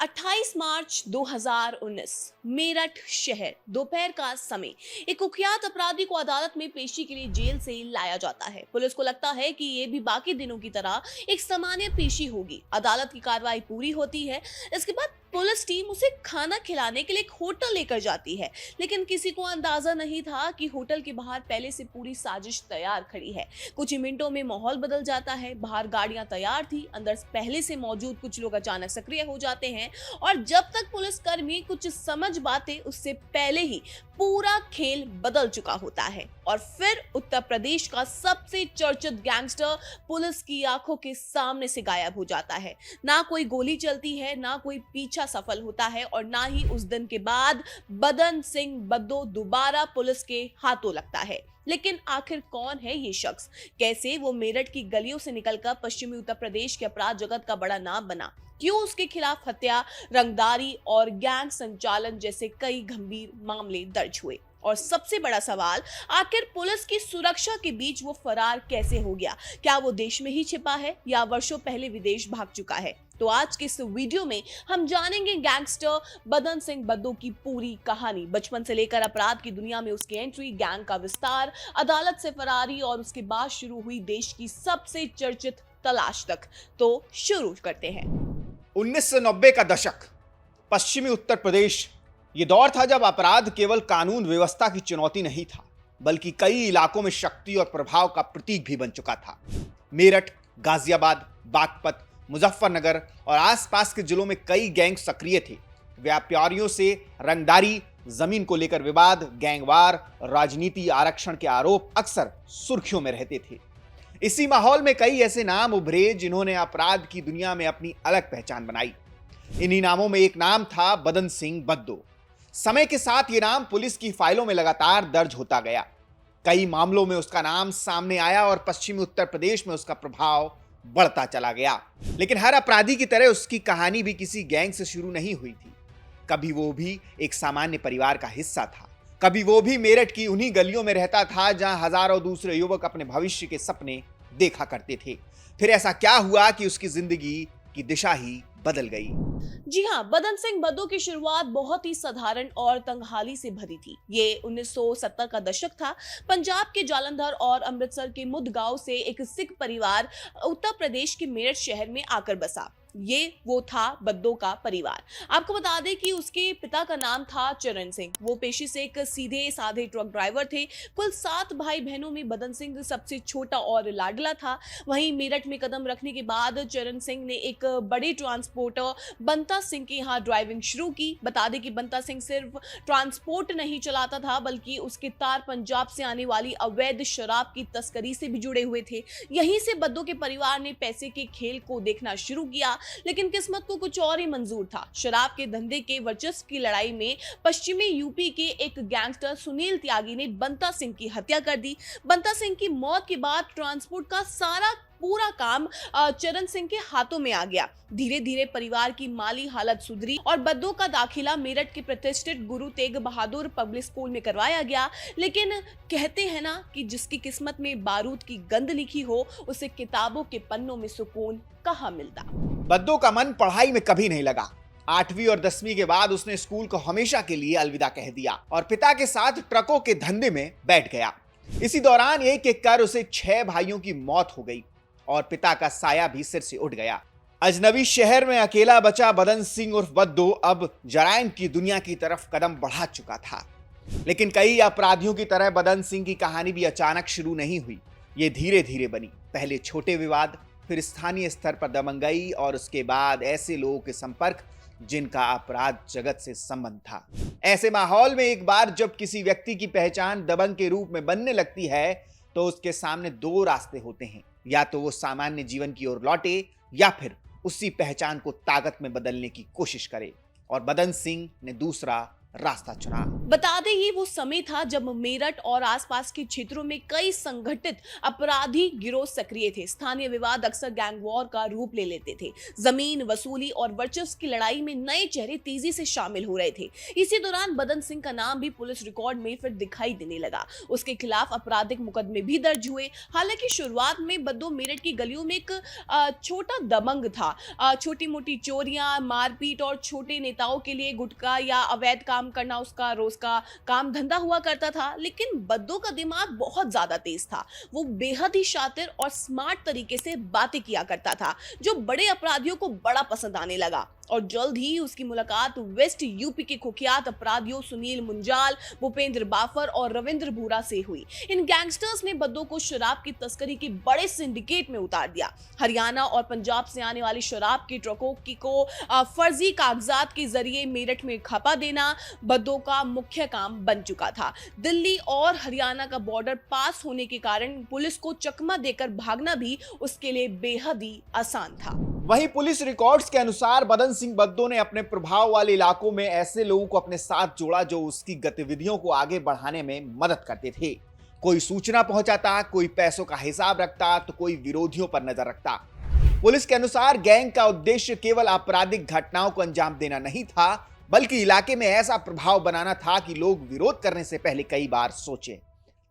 28 मार्च 2019 मेरठ शहर दोपहर का समय एक कुख्यात अपराधी को अदालत में पेशी के लिए जेल से लाया जाता है। पुलिस को लगता है कि ये भी बाकी दिनों की तरह एक सामान्य पेशी होगी। अदालत की कार्रवाई पूरी होती है। इसके बाद पुलिस टीम उसे खाना खिलाने के लिए एक होटल लेकर जाती है, लेकिन किसी को अंदाजा नहीं था कि होटल के बाहर पहले से पूरी साजिश तैयार खड़ी है। कुछ ही मिनटों में माहौल बदल जाता है। बाहर गाड़ियां तैयार थी, अंदर पहले से मौजूद कुछ लोग अचानक सक्रिय हो जाते हैं और जब तक पुलिसकर्मी कुछ समझ पाते उससे पहले ही पूरा खेल बदल चुका होता है। और फिर उत्तर प्रदेश का सबसे चर्चित गैंगस्टर पुलिस की आंखों के सामने से गायब हो जाता है। ना कोई गोली चलती है, ना कोई पीछा सफल होता है और ना ही उस दिन के बाद बदन सिंह बद्दो दोबारा पुलिस के हाथों लगता है। लेकिन आखिर कौन है ये शख्स? कैसे वो मेरठ की गलियों से निकलकर पश्चिमी उत्तर प्रदेश के अपराध जगत का बड़ा नाम बना? क्यों उसके खिलाफ हत्या, रंगदारी और गैंग संचालन जैसे कई गंभीर मामले दर्ज हुए? और सबसे बड़ा सवाल, आखिर पुलिस की सुरक्षा के बीच वो फरार कैसे हो गया? क्या वो देश में ही छिपा है या वर्षों पहले विदेश भाग चुका है? तो आज के इस वीडियो में हम जानेंगे गैंगस्टर बदन सिंह बद्दो की पूरी कहानी। बचपन से लेकर अपराध की दुनिया में उसकी एंट्री, गैंग का विस्तार, अदालत से फरारी और उसके बाद शुरू हुई देश की सबसे चर्चित तलाश तक। तो शुरू करते हैं। 1990 का दशक, पश्चिमी उत्तर प्रदेश। ये दौर था जब अपराध केवल कानून व्यवस्था की चुनौती नहीं था, बल्कि कई इलाकों में शक्ति और प्रभाव का प्रतीक भी बन चुका था। मेरठ, गाजियाबाद, बागपत, मुजफ्फरनगर और आसपास के जिलों में कई गैंग सक्रिय थे। व्यापारियों से रंगदारी, जमीन को लेकर विवाद, गैंगवार, राजनीति, आरक्षण के आरोप अक्सर सुर्खियों में रहते थे। इसी माहौल में कई ऐसे नाम उभरे जिन्होंने अपराध की दुनिया में अपनी अलग पहचान बनाई। इन्हीं नामों में एक नाम था बदन सिंह बद्दो। समय के साथ ये नाम पुलिस की फाइलों में लगातार दर्ज होता गया। कई मामलों में उसका नाम सामने आया और पश्चिमी उत्तर प्रदेश में उसका प्रभाव बढ़ता चला गया। लेकिन हर अपराधी की तरह उसकी कहानी भी किसी गैंग से शुरू नहीं हुई थी। कभी वो भी एक सामान्य परिवार का हिस्सा था, कभी वो भी मेरठ की उन्हीं गलियों में रहता था जहां हजारों दूसरे युवक अपने भविष्य के सपने देखा करते थे। फिर ऐसा क्या हुआ कि उसकी जिंदगी की दिशा ही बदल गई? जी हाँ, बदन सिंह बद्दो की शुरुआत बहुत ही साधारण और तंगहाली से भरी थी। ये 1970 का दशक था। पंजाब के जालंधर और अमृतसर के मुदगांव से एक सिख परिवार उत्तर प्रदेश के मेरठ शहर में आकर बसा। ये वो था बद्दो का परिवार। आपको बता दें कि उसके पिता का नाम था चरण सिंह। वो पेशे से एक सीधे साधे ट्रक ड्राइवर थे। कुल 7 भाई बहनों में बदन सिंह सबसे छोटा और लाडला था। वहीं मेरठ में कदम रखने के बाद चरण सिंह ने एक बड़े ट्रांसपोर्टर बंता सिंह के यहाँ ड्राइविंग शुरू की। बता दें कि बंता सिंह सिर्फ ट्रांसपोर्ट नहीं चलाता था, बल्कि उसके तार पंजाब से आने वाली अवैध शराब की तस्करी से भी जुड़े हुए थे। यहीं से बद्दो के परिवार ने पैसे के खेल को देखना शुरू किया, लेकिन किस्मत को कुछ और ही मंजूर था। शराब के धंधे के वर्चस्व की लड़ाई में पश्चिमी यूपी के एक गैंगस्टर सुनील त्यागी ने बंता सिंह की हत्या कर दी। बंता सिंह की मौत के बाद ट्रांसपोर्ट का सारा पूरा काम चरण सिंह के हाथों में आ गया। धीरे धीरे परिवार की माली हालत सुधरी और बद्दो का दाखिला मेरठ के प्रतिष्ठित गुरु तेग बहादुर पब्लिक स्कूल में करवाया गया। लेकिन कहते हैं ना कि जिसकी किस्मत में बारूद की गंध लिखी हो, उसे किताबों के पन्नों में सुकून कहाँ मिलता। बद्दो का मन पढ़ाई में कभी नहीं लगा। 8वीं और 10वीं के बाद उसने स्कूल को हमेशा के लिए अलविदा कह दिया और पिता के साथ ट्रकों के धंधे में बैठ गया। इसी दौरान एक एक कर उसे 6 भाइयों की मौत हो गई और पिता का साया भी सिर से उठ गया। अजनबी शहर में अकेला बचा बदन सिंह उर्फ बद्दो अब जराइम की दुनिया की तरफ कदम बढ़ा चुका था। लेकिन कई अपराधियों की तरह बदन सिंह की कहानी भी अचानक शुरू नहीं हुई। ये धीरे धीरे बनी। पहले छोटे विवाद, फिर स्थानीय स्तर पर दबंगई और उसके बाद ऐसे लोगों के संपर्क जिनका अपराध जगत से संबंध था। ऐसे माहौल में एक बार जब किसी व्यक्ति की पहचान दबंग के रूप में बनने लगती है तो उसके सामने 2 रास्ते होते हैं। या तो वो सामान्य जीवन की ओर लौटे या फिर उसी पहचान को ताकत में बदलने की कोशिश करे। और बदन सिंह ने दूसरा रास्ता चुना। बता दें ये वो समय था जब मेरठ और आसपास के क्षेत्रों में कई संगठित अपराधी गिरोह सक्रिय थे। स्थानीय विवाद अक्सर गैंग वॉर का रूप ले लेते थे। जमीन वसूली और वर्चस्व की लड़ाई में नए चेहरे तेजी से शामिल हो रहे थे। इसी दौरान बदन सिंह का नाम भी पुलिस रिकॉर्ड में फिर दिखाई देने लगा। उसके खिलाफ आपराधिक मुकदमे भी दर्ज हुए। हालांकि शुरुआत में बद्दो मेरठ की गलियों में एक छोटा दबंग था। छोटी मोटी चोरियां, मारपीट और छोटे नेताओं के लिए गुटखा या अवैध काम करना उसका रोज का काम धंधा हुआ करता था। लेकिन बद्दो का दिमाग बहुत ज्यादा तेज था। वो बेहद ही शातिर और स्मार्ट तरीके से बातें किया करता था, जो बड़े अपराधियों को बड़ा पसंद आने लगा। और जल्द ही उसकी मुलाकात वेस्ट यूपी के कुख्यात अपराधियों सुनील मुंजाल, भूपेंद्र बाफर और रविंद्र भूरा से हुई। इन गैंगस्टर्स ने बद्दो को शराब की तस्करी के बड़े सिंडिकेट में उतार दिया। हरियाणा और पंजाब से आने वाली शराब की ट्रकों को फर्जी कागजात के जरिए मेरठ में खपा देना बद्दो का मुख्य काम बन चुका था। दिल्ली और हरियाणा का बॉर्डर पास होने के कारण पुलिस को चकमा देकर भागना भी उसके लिए बेहद ही आसान था। वहीं पुलिस रिकॉर्ड्स के अनुसार बदन सिंह बद्दो ने अपने प्रभाव वाले इलाकों में ऐसे लोगों को अपने साथ जोड़ा जो उसकी गतिविधियों को आगे बढ़ाने में मदद करते थे। कोई सूचना पहुंचाता, कोई पैसों का हिसाब रखता, तो कोई विरोधियों पर नजर रखता। पुलिस के अनुसार गैंग का उद्देश्य केवल आपराधिक घटनाओं को अंजाम देना नहीं था, बल्कि इलाके में ऐसा प्रभाव बनाना था कि लोग विरोध करने से पहले कई बार सोचें।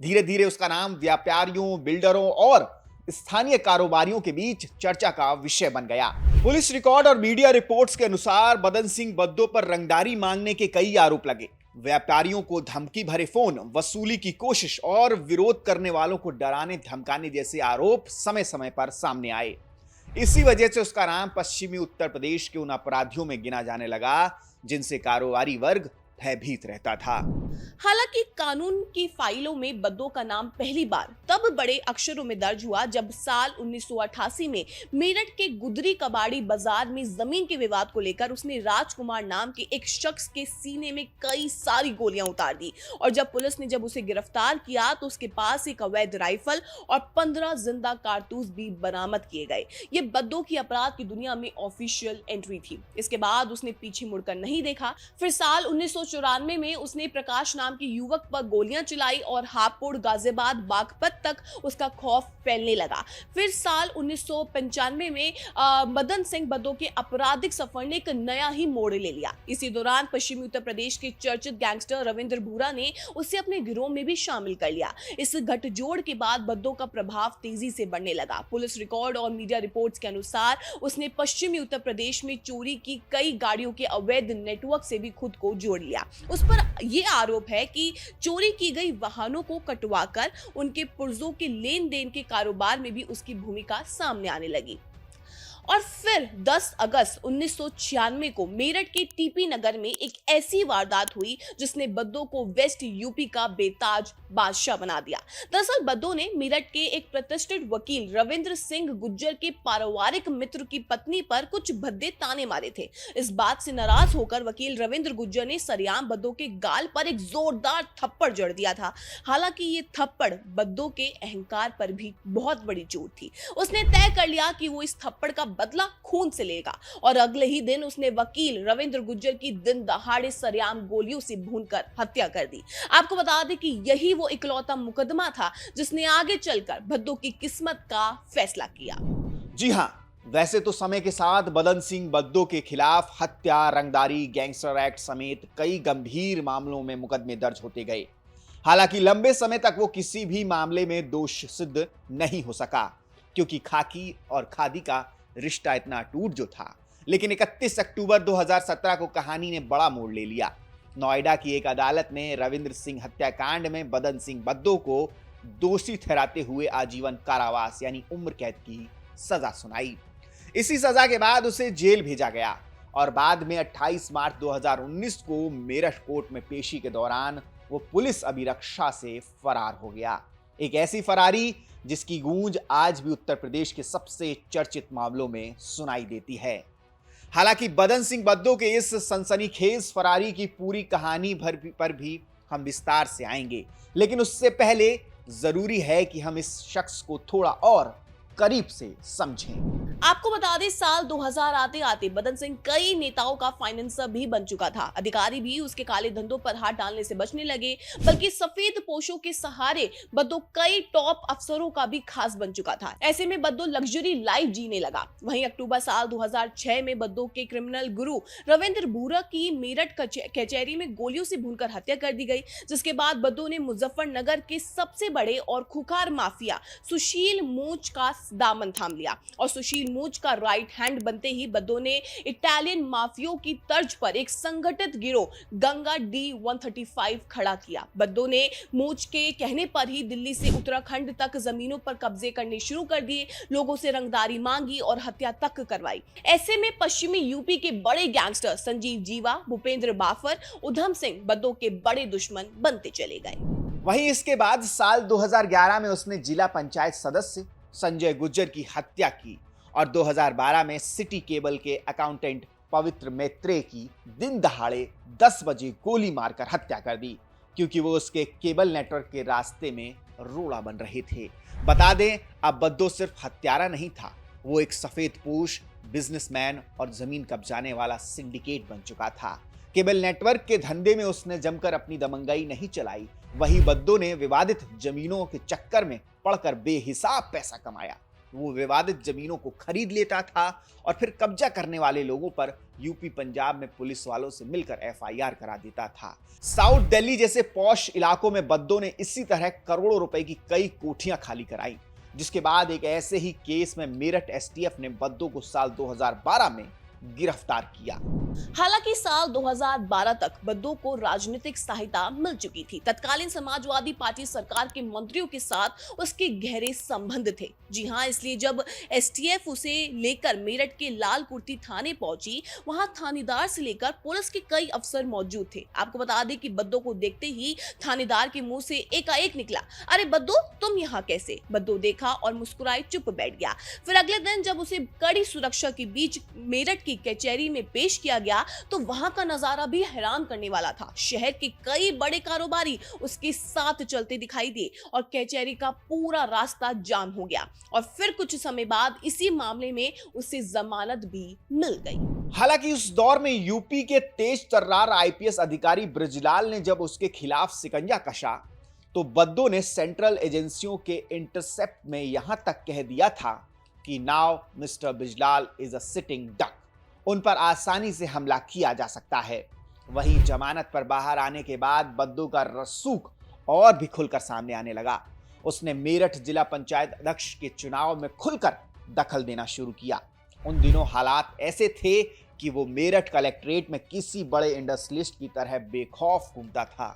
धीरे धीरे उसका नाम व्यापारियों, बिल्डरों और स्थानीय कारोबारियों के बीच चर्चा का विषय बन गया। पुलिस रिकॉर्ड और मीडिया रिपोर्ट्स के अनुसार बदन सिंह बद्दो पर रंगदारी मांगने के कई आरोप लगे। व्यापारियों को धमकी भरे फोन, वसूली की कोशिश और विरोध करने वालों को डराने धमकाने जैसे आरोप समय समय पर सामने आए। इसी वजह से उसका नाम पश्चिमी उत्तर प्रदेश के उन अपराधियों में गिना जाने लगा जिनसे कारोबारी वर्ग भयभीत रहता था। हालांकि कानून की फाइलों में बद्दो का नाम पहली बार तब बड़े अक्षरों में दर्ज हुआ जब साल 1988 में मेरठ के गुदरी कबाड़ी बाजार में जमीन के विवाद को लेकर उसने राजकुमार नाम के एक शख्स के सीने में कई सारी गोलियां उतार दी। और जब पुलिस ने उसे गिरफ्तार किया तो उसके पास एक अवैध राइफल और 15 जिंदा कारतूस भी बरामद किए गए। ये बद्दो की अपराध की दुनिया में ऑफिशियल एंट्री थी। इसके बाद उसने पीछे मुड़कर नहीं देखा। फिर साल 1994 में उसने प्रकाश नाम के युवक पर गोलियां चलाई और हापुड़, गाजियाबाद, बागपत तक उसका खौफ फैलने लगा। फिर साल 1995 में बदन सिंह बद्दो के आपराधिक सफर ने एक नया ही मोड़ ले लिया। इसी दौरान पश्चिमी उत्तर प्रदेश के चर्चित गैंगस्टर रविंद्र भूरा ने उसे अपने गिरोह में भी शामिल कर लिया। इस गठजोड़ के बाद बद्दो का प्रभाव तेजी से बढ़ने लगा। पुलिस रिकॉर्ड और मीडिया रिपोर्ट्स के अनुसार उसने पश्चिमी उत्तर प्रदेश में चोरी की कई गाड़ियों के अवैध नेटवर्क से भी खुद को जोड़ लिया। उस पर यह आरोप है कि चोरी की गई वाहनों को कटवाकर उनके पुर्जों के लेन देन के कारोबार में भी उसकी भूमिका सामने आने लगी। और फिर 10 अगस्त 1996 को मेरठ के टीपी नगर में एक ऐसी वारदात हुई जिसने बद्दो को वेस्ट यूपी का बेताज बादशाह बना दिया। दरअसल बद्दो ने मेरठ के एक प्रतिष्ठित वकील रविंद्र सिंह गुज्जर के पारिवारिक मित्र की पत्नी पर कुछ भद्दे ताने मारे थे। इस बात से नाराज होकर वकील रविंद्र गुज्जर ने सरेआम बद्दो के गाल पर एक जोरदार थप्पड़ जड़ दिया था। हालांकि ये थप्पड़ बद्दो के अहंकार पर भी बहुत बड़ी चोट थी। उसने तय कर लिया कि वो इस थप्पड़ का बदला खून से लेगा और अगले ही दिन उसने वकील रविंद्र गुज्जर की दिन दहाड़े सरेआम गोलियों से भूनकर हत्या कर दी। आपको बता दें कि यही वो इकलौता मुकदमा था जिसने आगे चलकर बद्दो की किस्मत का फैसला किया। जी हां, वैसे तो समय के साथ बदन सिंह बद्दो के खिलाफ हत्या, रंगदारी, गैंगस्टर एक्ट समेत कई गंभीर मामलों में मुकदमे दर्ज होते गए। हालांकि लंबे समय तक वो किसी भी मामले में दोष सिद्ध नहीं हो सका, क्योंकि खाकी और खादी का रिश्ता इतना टूट जो था। लेकिन 31 अक्टूबर 2017 को कहानी ने बड़ा मोड़ ले लिया। नोएडा की एक अदालत ने रविंद्र सिंह हत्याकांड में बदन सिंह बद्दो को दोषी ठहराते हुए आजीवन कारावास यानी उम्र कैद की सजा सुनाई। इसी सजा के बाद उसे जेल भेजा गया और बाद में 28 मार्च 2019 को मेरठ कोर्ट में पेशी के दौरान वो पुलिस अभिरक्षा से फरार हो गया। एक ऐसी फरारी जिसकी गूंज आज भी उत्तर प्रदेश के सबसे चर्चित मामलों में सुनाई देती है। हालांकि बदन सिंह बद्दो के इस सनसनीखेज फरारी की पूरी कहानी पर भी हम विस्तार से आएंगे, लेकिन उससे पहले जरूरी है कि हम इस शख्स को थोड़ा और करीब से समझें। आपको बता दें, साल 2000 आते आते बदन सिंह कई नेताओं का फाइनेंसर भी बन चुका था। अधिकारी भी उसके काले धंधों पर हाथ डालने से बचने लगे, बल्कि सफेद पोशों के सहारे बद्दो कई टॉप अफसरों का भी खास बन चुका था। ऐसे में बद्दो लग्जरी लाइफ जीने लगा। वहीं अक्टूबर साल 2006 में बद्दो के क्रिमिनल गुरु रविंद्र भूरा की मेरठ कचहरी में गोलियों से भूनकर हत्या कर दी गई, जिसके बाद बद्दो ने मुजफ्फरनगर के सबसे बड़े और खुखार माफिया सुशील मोच का दामन थाम लिया और सुशील मूच का राइट हैंड बनते ही बद्दो ने इटालियन माफियों की तर्ज पर एक संगठित गिरोह गंगा D135 खड़ा किया। बद्दो ने मूच के कहने पर ही दिल्ली से उत्तराखंड तक जमीनों पर कब्जे करने शुरू कर दिए, लोगों से रंगदारी मांगी और हत्या तक करवाई। ऐसे में पश्चिमी यूपी के बड़े गैंगस्टर संजीव जीवा, भूपेंद्र बाफर, उधम सिंह बद्दो के बड़े दुश्मन बनते चले गए। वहीं इसके बाद साल 2011 में उसने जिला पंचायत सदस्य संजय गुज्जर की हत्या की और 2012 में सिटी केबल के अकाउंटेंट पवित्र मैत्रेय की दिन दहाड़े 10 बजे गोली मारकर हत्या कर दी, क्योंकि वो उसके केबल नेटवर्क के रास्ते में रोड़ा बन रहे थे। बता दें, अब बद्दो सिर्फ हत्यारा नहीं था, वो एक सफेदपोश बिजनेसमैन और जमीन कब्जाने वाला सिंडिकेट बन चुका था। केबल नेटवर्क के धंधे में उसने जमकर अपनी दमंगाई नहीं चलाई, वहीं बद्दो ने विवादित जमीनों के चक्कर में पड़कर बेहिसाब पैसा कमाया। वो विवादित जमीनों को खरीद लेता था और फिर कब्जा करने वाले लोगों पर यूपी पंजाब में पुलिस वालों से मिलकर FIR करा देता था। साउथ दिल्ली जैसे पॉश इलाकों में बद्दो ने इसी तरह करोड़ों रुपए की कई कोठियां खाली कराई, जिसके बाद एक ऐसे ही केस में मेरठ STF ने बद्दो को साल 2012 में गिरफ्तार किया। हालांकि साल 2012 तक बद्दो को राजनीतिक सहायता मिल चुकी थी। तत्कालीन समाजवादी पार्टी सरकार के मंत्रियों के साथ उसके गहरे संबंध थे। जी हां, इसलिए जब STF उसे लेकर मेरठ के लाल कुर्ती थाने पहुंची, वहां थानेदार से लेकर पुलिस के कई अफसर मौजूद थे। आपको बता दें कि बद्दो को देखते ही थानेदार के मुंह से एकाएक निकला, अरे बद्दो, तुम यहाँ कैसे? बद्दो देखा और मुस्कुराए चुप बैठ गया। फिर अगले दिन जब उसे कड़ी सुरक्षा के बीच मेरठ की कचहरी में पेश किया गया, तो वहां का नजारा भी हैरान करने वाला था। शहर के कई बड़े कारोबारी उसके साथ चलते दिखाई दिए और कचहरी का पूरा रास्ता जाम हो गया और फिर कुछ समय बाद इसी मामले में उसे जमानत भी मिल गई। हालांकि उस दौर में यूपी के तेज तर्रार IPS अधिकारी ब्रजलाल ने जब उसके खिलाफ शिकंजा कसा, तो बद्दो ने सेंट्रल एजेंसियों के इंटरसेप्ट में यहां तक कह दिया था कि now mister Brajlal is a sitting duck, उन पर आसानी से हमला किया जा सकता है। वहीं जमानत पर बाहर आने के बाद बद्दो का रसूख और भी खुलकर सामने आने लगा। उसने मेरठ जिला पंचायत अध्यक्ष के चुनाव में खुलकर दखल देना शुरू किया। उन दिनों हालात ऐसे थे कि वो मेरठ कलेक्ट्रेट में किसी बड़े इंडस्ट्रियलिस्ट की तरह बेखौफ घूमता था।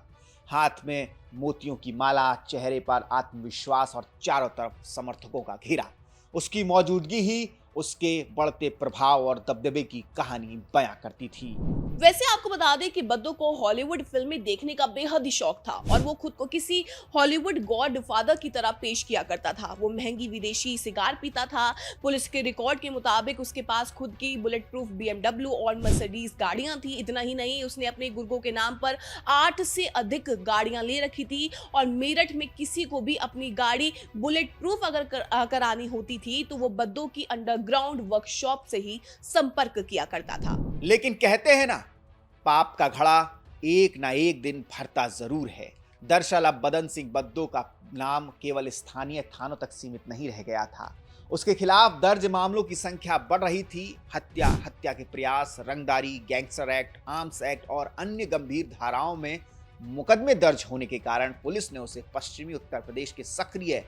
हाथ में मोतियों की माला, चेहरे पर आत्मविश्वास और चारों तरफ समर्थकों का घेरा। उसकी मौजूदगी ही उसके बढ़ते प्रभाव और दबदबे की कहानी बयां करती थी। वैसे आपको बता दें कि बद्दो को हॉलीवुड फिल्में देखने का बेहद ही शौक था और वो खुद को किसी हॉलीवुड गॉड फादर की तरह पेश किया करता था। वो महंगी विदेशी सिगार पीता था। पुलिस के रिकॉर्ड के मुताबिक उसके पास खुद की बुलेट प्रूफ BMW और मर्सिडीज गाड़ियां थी। इतना ही नहीं, उसने अपने गुर्गों के नाम पर 8 से अधिक गाड़ियां ले रखी थी और मेरठ में किसी को भी अपनी गाड़ी बुलेट प्रूफ अगर करानी होती थी तो वो बद्दो की अंडरग्राउंड वर्कशॉप से ही संपर्क किया करता था। लेकिन कहते हैं ना, पाप का घड़ा एक ना एक दिन भरता जरूर है। दरअसल अब बदन सिंह बद्दो का नाम केवल स्थानीय थानों तक सीमित नहीं रह गया था। उसके खिलाफ दर्ज मामलों की संख्या बढ़ रही थी। हत्या, हत्या के प्रयास, रंगदारी, गैंगस्टर एक्ट, आर्म्स एक्ट और अन्य गंभीर धाराओं में मुकदमे दर्ज होने के कारण पुलिस ने उसे पश्चिमी उत्तर प्रदेश के सक्रिय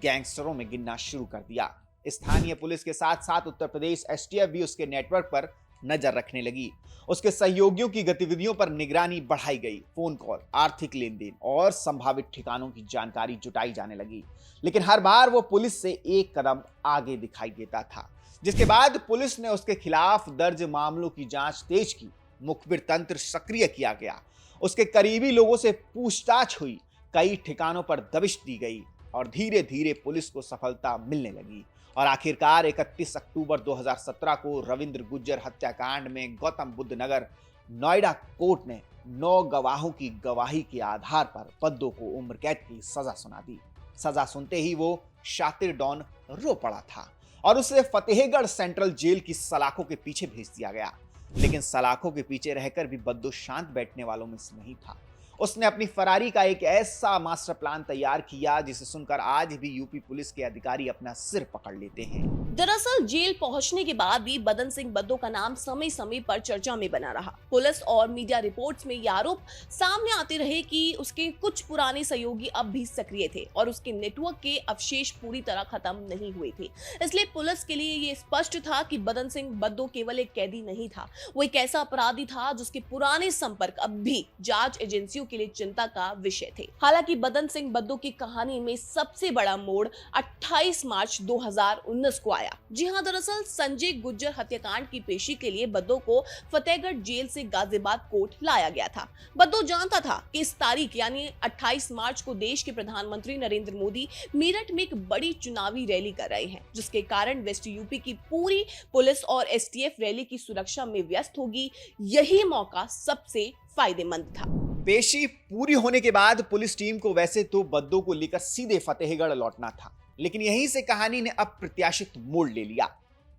गैंगस्टरों में गिनना शुरू कर दिया। स्थानीय पुलिस के साथ साथ उत्तर प्रदेश STF भी उसके नेटवर्क पर नजर रखने लगी। उसके सहयोगियों की गतिविधियों पर निगरानी बढ़ाई गई। फोन कॉल, आर्थिक लेन देन और संभावित ठिकानों की जानकारी जुटाई जाने लगी। लेकिन हर बार वो पुलिस से एक कदम आगे दिखाई देता था, जिसके बाद पुलिस ने उसके खिलाफ दर्ज मामलों की जांच तेज की। मुखबिर तंत्र सक्रिय किया गया। उसके करीबी लोगों से पूछताछ हुई। कई ठिकानों पर दबिश दी गई और धीरे धीरे पुलिस को सफलता मिलने लगी और आखिरकार 31 अक्टूबर 2017 को रविंद्र गुज्जर हत्याकांड में गौतम बुद्ध नगर नोएडा कोर्ट ने 9 गवाहों की गवाही के आधार पर बद्दो को उम्र कैद की सजा सुना दी। सजा सुनते ही वो शातिर डॉन रो पड़ा था। और उसे फतेहगढ़ सेंट्रल जेल की सलाखों के पीछे भेज दिया गया। लेकिन सलाखों के पीछे रहकर भी बद्दो शांत बैठने वालों में से नहीं था। उसने अपनी फरारी का एक ऐसा मास्टर प्लान तैयार किया जिसे सुनकर आज भी यूपी पुलिस के अधिकारी अपना सिर पकड़ लेते हैं। दरअसल जेल पहुंचने के बाद भी बदन सिंह बद्दो का नाम समय समय पर चर्चा में बना रहा। पुलिस और मीडिया रिपोर्ट्स में ये आरोप सामने आते रहे कि उसके कुछ पुराने सहयोगी अब भी सक्रिय थे और उसके नेटवर्क के अवशेष पूरी तरह खत्म नहीं हुए थे। इसलिए पुलिस के लिए ये स्पष्ट था कि बदन सिंह बद्दो केवल एक कैदी नहीं था, वो एक ऐसा अपराधी था जिसके पुराने संपर्क अब भी जांच एजेंसियों के लिए चिंता का विषय थे। हालांकि बदन सिंह बद्दो की कहानी में सबसे बड़ा मोड़ 28 मार्च 2019 को आया। जी हां, दरअसल संजय गुज्जर हत्याकांड की पेशी के लिए बद्दो को फतेहगढ़ जेल से गाजियाबाद कोर्ट लाया गया था। बद्दो जानता था कि इस तारीख यानी 28 मार्च को देश के प्रधानमंत्री नरेंद्र मोदी मेरठ में एक बड़ी चुनावी रैली कर रहे हैं, जिसके कारण वेस्ट यूपी की पूरी पुलिस और एसटीएफ रैली की सुरक्षा में व्यस्त होगी। यही मौका सबसे फायदेमंद था। पेशी पूरी होने के बाद पुलिस टीम को वैसे तो बद्दो को लेकर सीधे फतेहगढ़ लौटना था, लेकिन यहीं से कहानी ने अप्रत्याशित मोड़ ले लिया।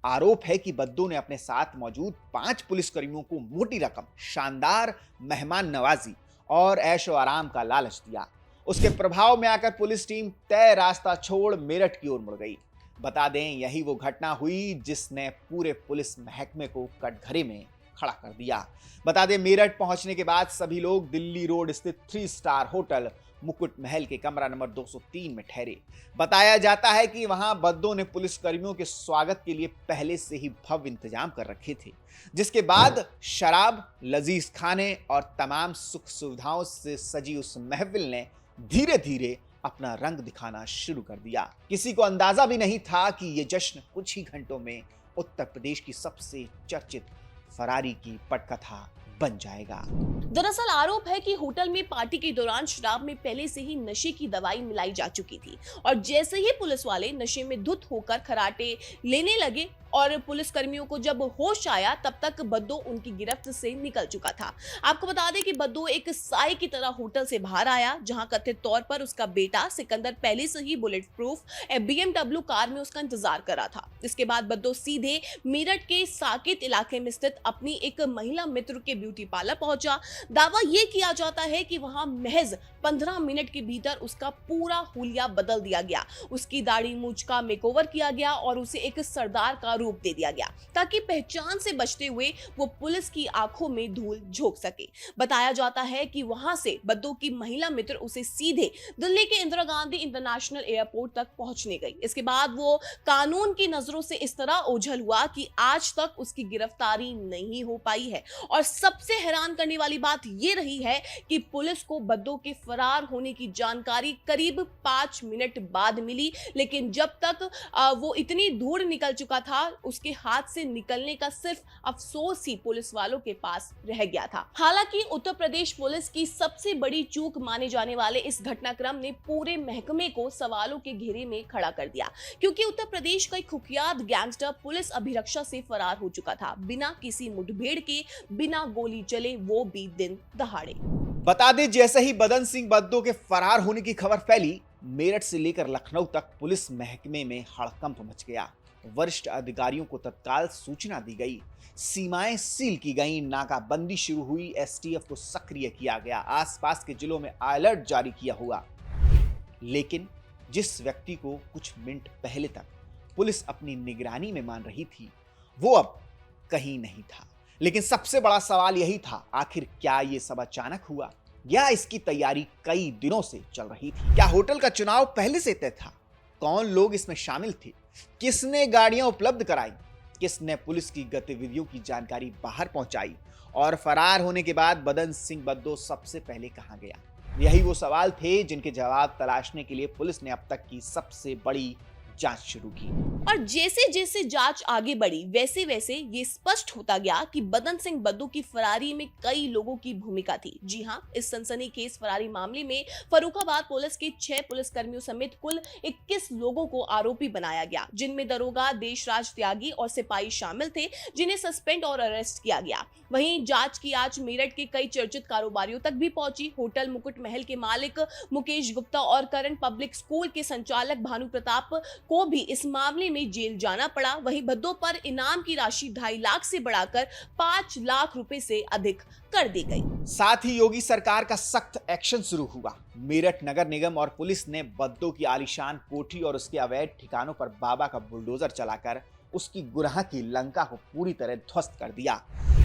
आरोप है कि बद्दो ने अपने साथ मौजूद 5 पुलिसकर्मियों को मोटी रकम, शानदार मेहमान नवाजी और ऐशो आराम का लालच दिया। उसके प्रभाव में आकर पुलिस टीम तय रास्ता छोड़ मेरठ की ओर मुड़ गई। बता दें, यही वो घटना हुई जिसने पूरे पुलिस महकमे को कटघरे में खड़ा कर दिया। बता दें, मेरठ पहुंचने के बाद सभी लोग दिल्ली रोड स्थित 3 स्टार होटल मुकुट महल के कमरा नंबर 203 में ठहरे। बताया जाता है कि वहां बद्दो ने पुलिसकर्मियों के स्वागत के लिए पहले से ही भव्य इंतजाम कर रखे थे, जिसके बाद शराब, लजीज खाने और तमाम सुख सुविधाओं से सजी उस महफिल ने धीरे धीरे अपना रंग दिखाना शुरू कर दिया। किसी को अंदाजा भी नहीं था कि ये जश्न कुछ ही घंटों में उत्तर प्रदेश की सबसे चर्चित फरारी की पटकथा बन जाएगा। दरअसल आरोप है कि होटल में पार्टी के दौरान शराब में पहले से ही नशे की दवाई मिलाई जा चुकी थी और जैसे ही पुलिस वाले नशे में धुत होकर खराटे लेने लगे और पुलिसकर्मियों को जब होश आया तब तक बद्दो उनकी गिरफ्त से निकल चुका था। आपको बता दें कि बद्दो एक साई की तरह होटल से बाहर आया, जहां कथित तौर पर उसका बेटा सिकंदर पहले से ही बुलेट प्रूफ BMW कार में उसका इंतजार कर रहा था। इसके बाद बद्दो सीधे मेरठ के साकेत इलाके में स्थित अपनी एक महिला मित्र के ब्यूटी पार्लर पहुंचा। दावा यह किया जाता है कि वहां महज 15 मिनट के भीतर उसका पूरा हुलिया बदल दिया गया। उसकी दाढ़ी मूंछ का मेकओवर किया गया और उसे एक सरदार का रूप दे दिया गया ताकि पहचान से बचते हुए वो पुलिस की आंखों में धूल झोंक सके। बताया जाता है कि वहां से बद्दो की महिला मित्र उसे सीधे दिल्ली के इंदिरा गांधी इंटरनेशनल एयरपोर्ट तक पहुंचने गई। इसके बाद वो कानून की नजरों से इस तरह ओझल हुआ कि आज तक उसकी गिरफ्तारी नहीं हो पाई है। और सबसे हैरान करने वाली बात यह रही है कि पुलिस को बद्दो के फरार होने की जानकारी करीब 5 मिनट बाद मिली, लेकिन जब तक वो इतनी दूर निकल चुका था, उसके हाथ से निकलने का सिर्फ अफसोस ही पुलिस वालों के पास रह गया था। हालांकि उत्तर प्रदेश पुलिस की सबसे बड़ी चूक माने जाने वाले इस घटनाक्रम ने पूरे महकमे को सवालों के घेरे में खड़ा कर दिया, क्योंकि उत्तर प्रदेश का एक कुख्यात गैंगस्टर पुलिस अभिरक्षा से फरार हो चुका था, बिना किसी मुठभेड़ के, बिना गोली चले, वो भी दिन दहाड़े। बता दें, जैसे ही बदन सिंह बद्दो के फरार होने की खबर फैली, मेरठ से लेकर लखनऊ तक पुलिस महकमे में हड़कंप मच गया। वरिष्ठ अधिकारियों को तत्काल सूचना दी गई, सीमाएं सील की गई, नाकाबंदी शुरू हुई, एसटीएफ को सक्रिय किया गया, आसपास के जिलों में अलर्ट जारी किया हुआ। लेकिन जिस व्यक्ति को कुछ मिनट पहले तक पुलिस अपनी निगरानी में मान रही थी, वो अब कहीं नहीं था। लेकिन सबसे बड़ा सवाल यही था, आखिर क्या ये सब अचानक हुआ या इसकी तैयारी कई दिनों से चल रही थी? क्या होटल का चुनाव पहले से तय था? कौन लोग इसमें शामिल थे? किसने गाड़ियां उपलब्ध कराई? किसने पुलिस की गतिविधियों की जानकारी बाहर पहुंचाई? और फरार होने के बाद बदन सिंह बद्दो सबसे पहले कहां गया? यही वो सवाल थे जिनके जवाब तलाशने के लिए पुलिस ने अब तक की सबसे बड़ी जांच शुरू की। और जैसे जैसे जांच आगे बढ़ी, वैसे वैसे ये स्पष्ट होता गया कि बदन सिंह बद्दो की फरारी में कई लोगों की भूमिका थी। जी हां, इस सनसनीखेज फरारी मामले में फर्रुखाबाद पुलिस के 6 पुलिसकर्मियों समेत कुल 21 लोगों को आरोपी बनाया गया, जिनमें दरोगा, देशराज त्यागी और सिपाही शामिल थे, जिन्हें सस्पेंड और अरेस्ट किया गया। वहीं जांच की आंच मेरठ के कई चर्चित कारोबारियों तक भी पहुंची। होटल मुकुट महल के मालिक मुकेश गुप्ता और करण पब्लिक स्कूल के संचालक भानु प्रताप को भी इस मामले में जेल जाना पड़ा। वहीं बद्दो पर इनाम की राशि 2.5 लाख से बढ़ाकर 5 लाख रुपए से अधिक कर दी गई। साथ ही योगी सरकार का सख्त एक्शन शुरू हुआ। मेरठ नगर निगम और पुलिस ने बद्दो की आलीशान कोठी और उसके अवैध ठिकानों पर बाबा का बुलडोजर चलाकर उसकी गुनाह की लंका को पूरी तरह ध्वस्त कर दिया।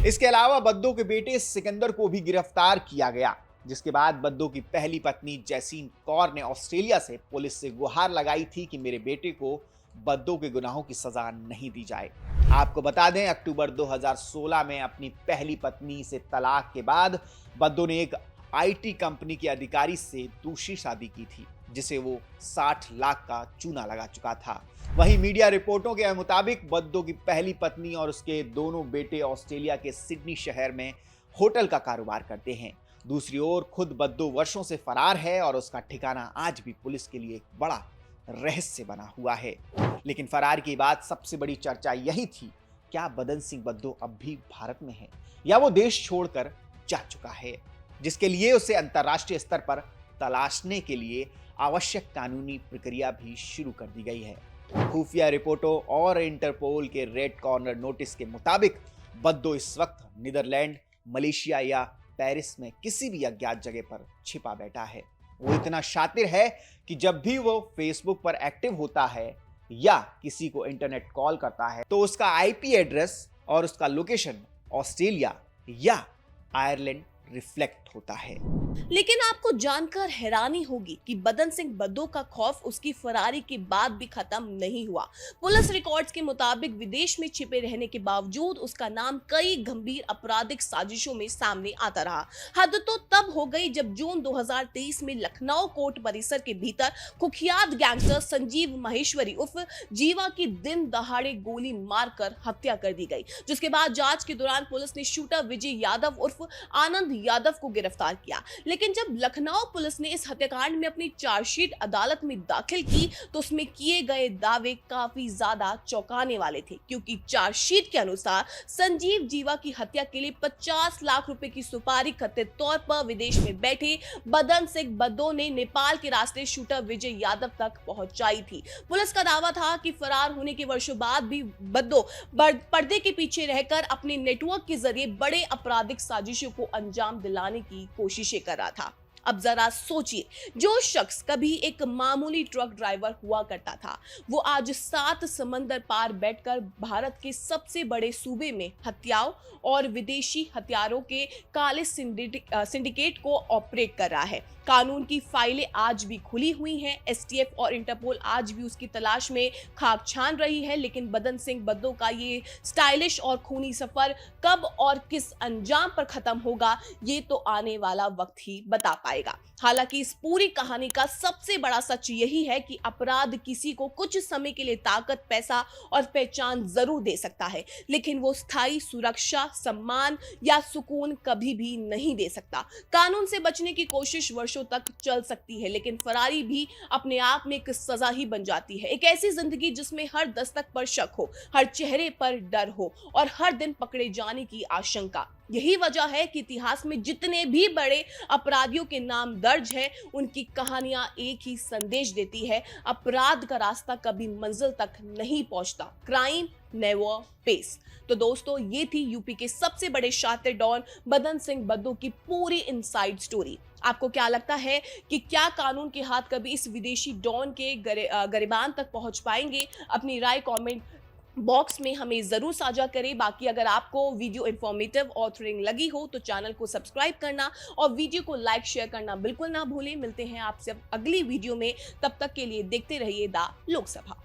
इसके अलावा बद्दो के बेटे सिकंदर को भी गिरफ्तार किया गया, जिसके बाद बद्दो की पहली पत्नी जैसीन कौर ने ऑस्ट्रेलिया से पुलिस से गुहार लगाई थी कि मेरे बेटे को बद्दो के गुनाहों की सजा नहीं दी जाए। आपको बता दें, अक्टूबर 2016 में अपनी पहली पत्नी से तलाक के बाद बद्दो ने एक आईटी कंपनी के अधिकारी से दूसरी शादी की थी, जिसे वो 60 लाख का चूना लगा चुका था। वहीं मीडिया रिपोर्टों के मुताबिक बद्दो की पहली पत्नी और उसके दोनों बेटे ऑस्ट्रेलिया के सिडनी शहर में होटल का कारोबार करते हैं। दूसरी ओर खुद बद्दो वर्षों से फरार है और उसका ठिकाना आज भी पुलिस के लिए एक बड़ा रहस्य बना हुआ है। लेकिन फरार की बात सबसे बड़ी चर्चा यही थी, क्या बदन सिंह बद्दो अब भी भारत में है या वो देश छोड़कर जा चुका है, जिसके लिए उसे अंतर्राष्ट्रीय स्तर पर तलाशने के लिए आवश्यक कानूनी प्रक्रिया भी शुरू कर दी गई है। खुफिया रिपोर्टों और इंटरपोल के रेड कॉर्नर नोटिस के मुताबिक बद्दो इस वक्त नीदरलैंड, मलेशिया या पेरिस में किसी भी अज्ञात जगह पर छिपा बैठा है। वो इतना शातिर है कि जब भी वो फेसबुक पर एक्टिव होता है या किसी को इंटरनेट कॉल करता है तो उसका आईपी एड्रेस और उसका लोकेशन ऑस्ट्रेलिया या आयरलैंड रिफ्लेक्ट होता है। लेकिन आपको जानकर हैरानी होगी कि बदन सिंह बद्दो का खौफ उसकी फरारी के बाद भी खत्म नहीं हुआ। पुलिस रिकॉर्ड्स के मुताबिक विदेश में छिपे रहने के बावजूद उसका नाम कई गंभीर आपराधिक साजिशों में सामने आता रहा। हद तो तब हो गई जब जून 2023 में लखनऊ कोर्ट परिसर के भीतर कुख्यात गैंगस्टर संजीव माहेश्वरी उर्फ जीवा की दिन दहाड़े गोली मारकर हत्या कर दी गई, जिसके बाद जांच के दौरान पुलिस ने शूटर विजय यादव उर्फ आनंद यादव को गिरफ्तार किया। लेकिन जब लखनऊ पुलिस ने इस हत्याकांड में अपनी चार्जशीट अदालत में दाखिल की तो उसमें किए गए दावे काफी ज्यादा चौंकाने वाले थे, क्योंकि चार्जशीट के अनुसार संजीव जीवा की हत्या के लिए 50 लाख रुपए की सुपारी कथित तौर पर विदेश में बैठे बदन सिंह बद्दो ने नेपाल के रास्ते शूटर विजय यादव तक पहुंचाई थी। पुलिस का दावा था कि फरार होने के वर्षों बाद भी बद्दो पर्दे के पीछे रहकर अपने नेटवर्क के जरिए बड़े आपराधिक साजिशों को अंजाम दिलाने की कोशिशें कर रहा था। अब जरा सोचिए, जो शख्स कभी एक मामूली ट्रक ड्राइवर हुआ करता था, वो आज 7 समंदर पार बैठकर भारत के सबसे बड़े सूबे में हत्याओं और विदेशी हथियारों के काले सिंडिकेट को ऑपरेट कर रहा है। कानून की फाइलें आज भी खुली हुई हैं। एसटीएफ और इंटरपोल आज भी उसकी तलाश में खाक छान रही है। लेकिन बदन सिंह बद्दो का ये स्टाइलिश और खूनी सफर कब और किस अंजाम पर खत्म होगा, ये तो आने वाला वक्त ही बता पाएगा। हालांकि इस पूरी कहानी का सबसे बड़ा सच यही है कि अपराध किसी को कुछ समय के लिए ताकत, पैसा और पहचान जरूर दे सकता है, लेकिन वो स्थायी सुरक्षा, सम्मान या सुकून कभी भी नहीं दे सकता। कानून से बचने की कोशिश वर्षों तक चल सकती है, लेकिन फरारी भी अपने आप में एक सजा ही बन जाती है। एक ऐसी जिंदगी जिसमें हर दस्तक पर शक हो, हर चेहरे पर डर हो और हर दिन पकड़े जाने की आशंका। यही वजह है कि इतिहास में जितने भी बड़े अपराधियों के नाम दर्ज हैं, उनकी कहानियां एक ही संदेश देती है, अपराध का रास्ता कभी मंजिल तक नहीं पहुंचता। Crime never pays. तो दोस्तों, ये थी यूपी के सबसे बड़े शातिर डॉन बदन सिंह बद्दो की पूरी इनसाइड स्टोरी। आपको क्या लगता है कि क्या कानून के हाथ कभी इस विदेशी डॉन के गिरबान तक पहुंच पाएंगे? अपनी राय कमेंट बॉक्स में हमें जरूर साझा करें। बाकी अगर आपको वीडियो इंफॉर्मेटिव और थ्रिलिंग लगी हो तो चैनल को सब्सक्राइब करना और वीडियो को लाइक शेयर करना बिल्कुल ना भूलें। मिलते हैं आपसे अगली वीडियो में, तब तक के लिए देखते रहिए द लोकसभा।